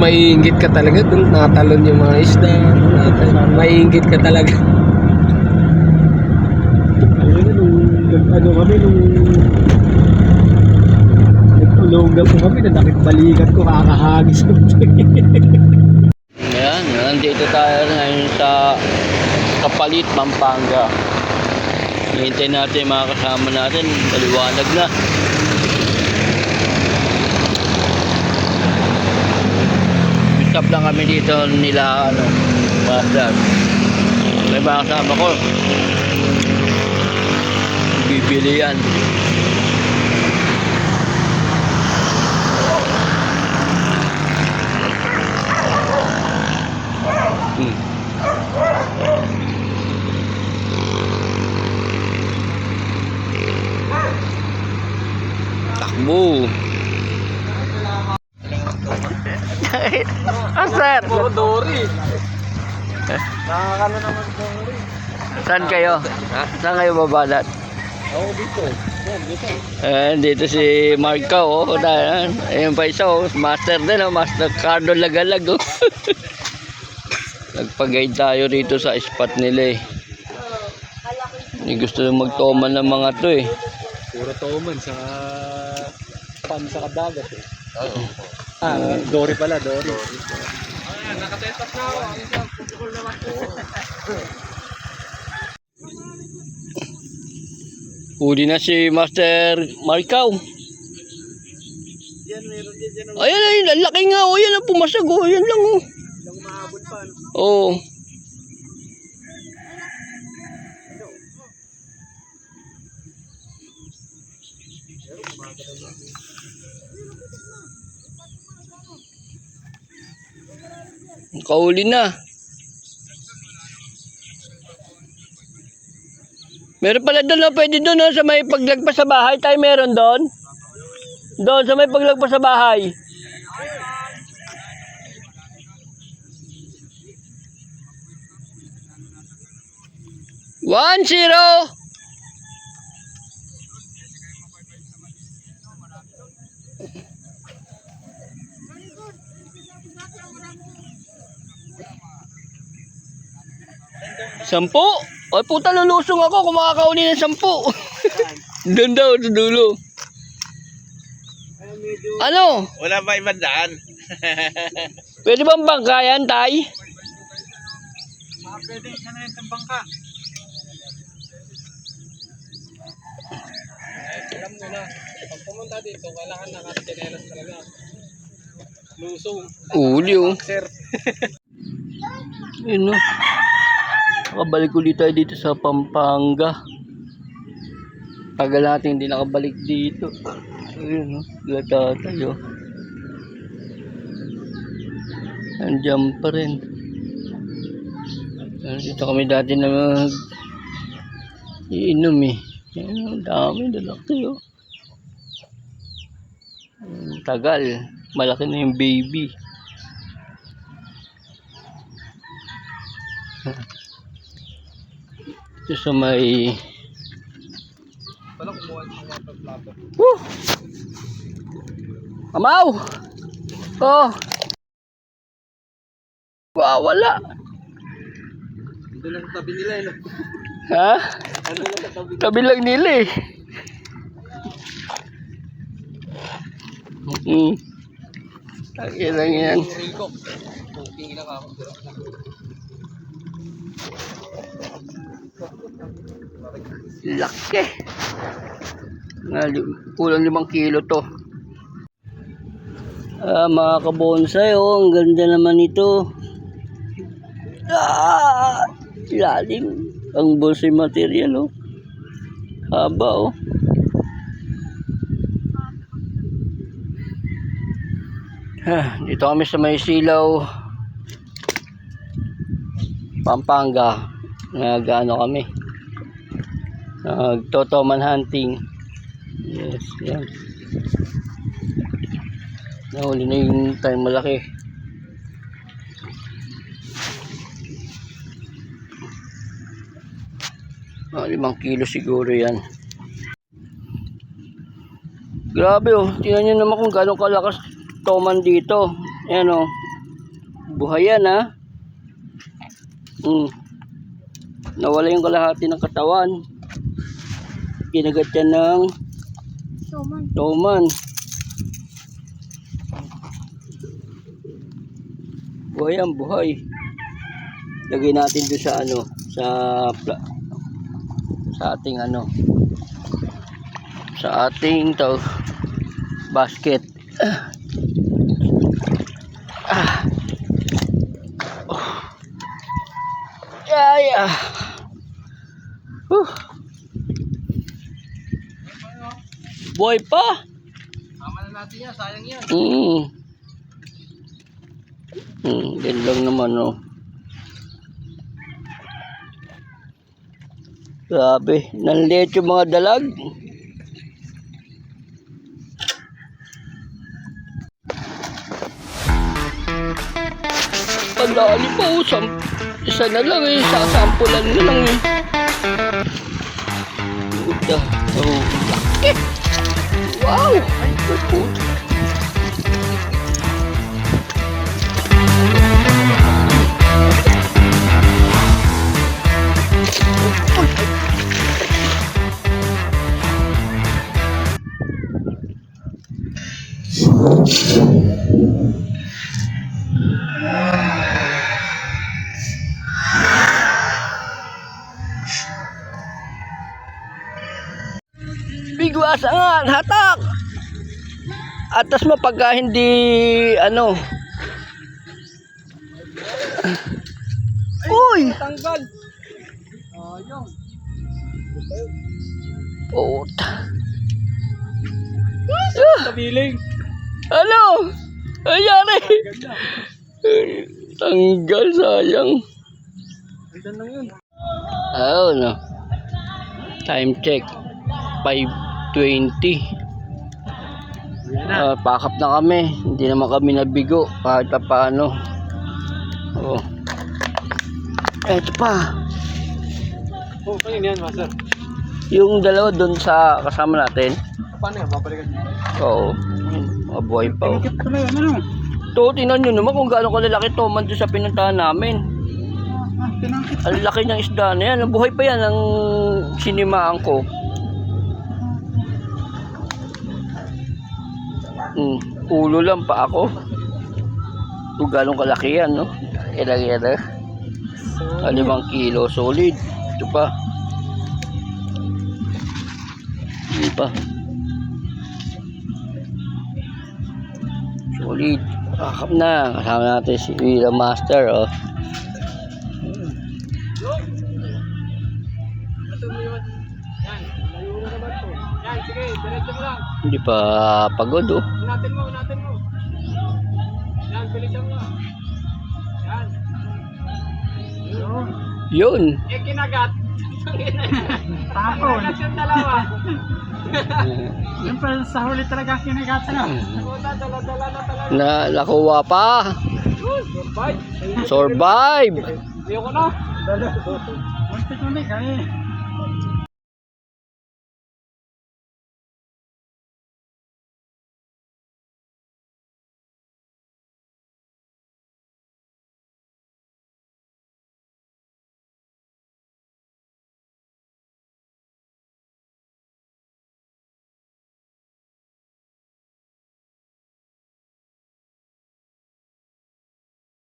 maiinggit ka talaga dun, natalon yung mga isda. Maiinggit ka talaga. Ano kami nung nagtulungan ko kami, nadakit balikat ko, kakahagis ko. Ayan, nandito tayo ngayon sa Kapalit, Pampanga. Hintay natin yung mga kasama natin, maliwanag na. Stop lang kami dito nila, Master. May mga kasama ko. Bibili yan. Takbo. Asan? Puro Dory. Nakakano naman Dory. Saan kayo? Saan kayo babalat? Oo, dito. Yan, dito. Dito si Marco, oh. Ayun pa isa, oh. Master din, oh. Master Cardo Lagalag, oh. Nagpag-guide tayo rito sa spot nila, eh. Hindi gusto nang magtoman ng mga to, eh. Puro toman sa pan sa kadagat eh. Oo. Dory pala, Dory. Nakatestas na ako. Ang isang pupukol naman po. Huli na si Master Marco. Yan, meron din dyan. Ayan, ayun, ang laki nga, oh. Yan ang pumasag, oh. Yan lang, oh. Lang maabot pa, no? Oo. Kahuli na. Meron pala doon, no? Pwede doon, no? Sa may paglagpas sa bahay. Tayo meron doon. Doon, sa may paglagpas sa bahay. One, zero. Sampu? Ay puta, lulusong ako kung makakauni ng 10. Doon daw, sa dulo. Ano? Wala ba ibang daan? Pwede bang bangkayan, tay? Pwede ka na rin sa bangka. Alam mo na, pag pumunta dito, kailangan nakatinelas talaga. Lusong. Uli, oh. Sir. Yun, no? Nakabalik ulit tayo dito sa Pampanga. Tagal natin hindi nakabalik dito. Ayun, no? Lata tayo. Nandiyan pa rin. Dito kami dati na iinom, eh. Ayan, ang dami, lalaki, oh. Tagal. Malaki na yung baby. Ito sa may Pala kumuha ng mga plato. Woo! Amaw! Oh! Wala. Ito lang sa tabi nila, no? Ha? Ano lang sa tabi? Tabi lang nila, eh. Takin lang yan. Rico. Puking ina ka ako. Laki. Kulang 5 kilo to. Mga kabonsay, oh. Ang ganda naman ito. Lalim. Ang bonsai material, oh. Haba, oh. Dito kami sa may silaw Pampanga. Nag-ano kami, nag-totoman hunting. Yes, yan. Nahuli na yung time malaki. 5 kilo siguro yan. Grabe, oh. Tingnan nyo naman kung gano'ng kalakas toman dito. Ayan, oh. Buhay yan, ha? Nawala yung kalahati ng katawan. Kinagat yan ng tuman. Buhay yan, buhay. Lagay natin doon sa ano, sa ating ano, sa ating basket. Yeah. Buhay pa. Tama na natin yan, sayang yan. Yan lang naman, oh. Grabe, nanliit yung mga dalag. Pandali pa, oh. Isa na lang, eh. Sasampulan na lang, eh. Puta. Oh. Wow! Ay, puta. Bigwasangan, hatak. Atas mo pagka hindi ano. Uy! Tanggal. Ayun. Puta. Kabiling. Ano? Ayari. Tanggal, sayang. Ganda na yun. Oh, no. Time check. 5:20. Pakap na kami. Hindi naman kami nabigo kahit pa paano. Oh. Eto pa. Oh, kanina yan, master. Yung dalawa doon sa kasama natin. Paano yan? Babalikan niyo. Oo. Mabuhay pa. Oh. Tinakip ko na yan, ano? To, tingnan nyo naman kung gaano kalalaki to man doon sa pinuntahan namin. Tinakip. Ang laki ng isda na yan. Buhay pa yan ang sinimaan ko. Ulo lang pa ako. Kung gano'ng kalaki yan, no? Ila-ila. 5 kilo. Solid. Ito pa. Ito pa. Solid. Pakap na. Kasama natin si Willa Master, oh. Yan, layo na naman po. Yan, sige, diretso mo lang. Hindi pa pagod, oh. Unatin mo. Yan, bilisan mo. Yan. Yun. Kinagat. Tapon. Kinagat yung dalawa. Yung pala sa huli talaga kinagat na. Dala-dala na talaga. Nakuha pa. Survive. Survive. Ayoko na. Dala. Muntik mo na, kaya.